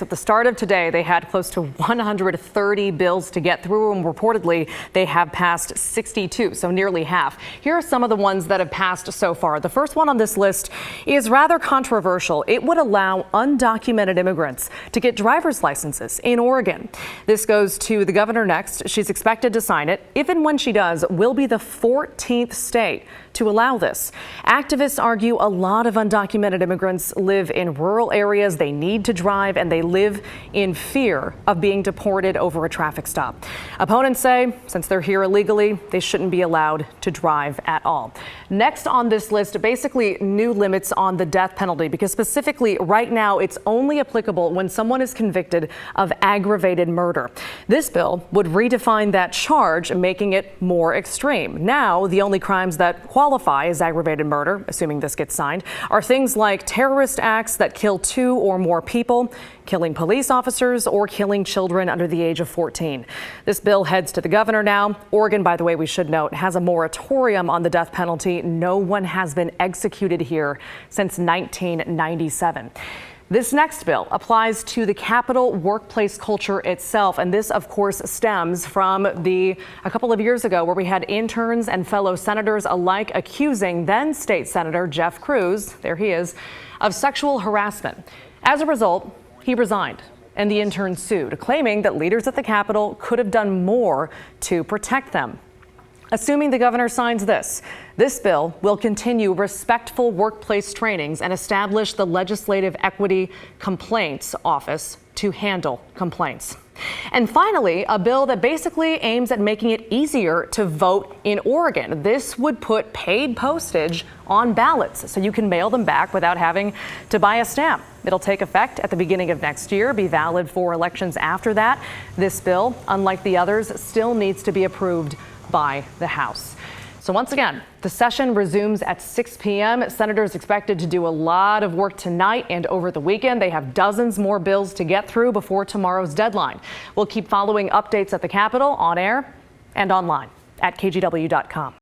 At the start of today, they had close to 130 bills to get through, and reportedly they have passed 62, so nearly half. Here are some of the ones that have passed so far. The first one on this list is rather controversial. It would allow undocumented immigrants to get driver's licenses in Oregon. This goes to the governor next. She's expected to sign it. If and when she does, we'll be the 14th state to allow this. Activists argue a lot of undocumented immigrants live in rural areas. They need to drive, and they live in fear of being deported over a traffic stop. Opponents say since they're here illegally, they shouldn't be allowed to drive at all. Next on this list, basically new limits on the death penalty, because specifically right now it's only applicable when someone is convicted of aggravated murder. This bill would redefine that charge, making it more extreme. Now, the only crimes that qualify as aggravated murder, assuming this gets signed, are things like terrorist acts that kill 2 or more people, killing police officers, or killing children under the age of 14. This bill heads to the governor now. Oregon, by the way, we should note, has a moratorium on the death penalty. No one has been executed here since 1997. This next bill applies to the Capitol workplace culture itself, and this, of course, stems from a couple of years ago where we had interns and fellow senators alike accusing then State Senator Jeff Cruz, there he is, of sexual harassment. As a result, he resigned, and the interns sued, claiming that leaders at the Capitol could have done more to protect them. Assuming the governor signs this bill will continue respectful workplace trainings and establish the Legislative Equity Complaints Office to handle complaints. And finally, a bill that basically aims at making it easier to vote in Oregon. This would put paid postage on ballots so you can mail them back without having to buy a stamp. It'll take effect at the beginning of next year, be valid for elections after that. This bill, unlike the others, still needs to be approved by the House. So once again, the session resumes at 6 p.m. Senators expected to do a lot of work tonight and over the weekend. They have dozens more bills to get through before tomorrow's deadline. We'll keep following updates at the Capitol on air and online at kgw.com.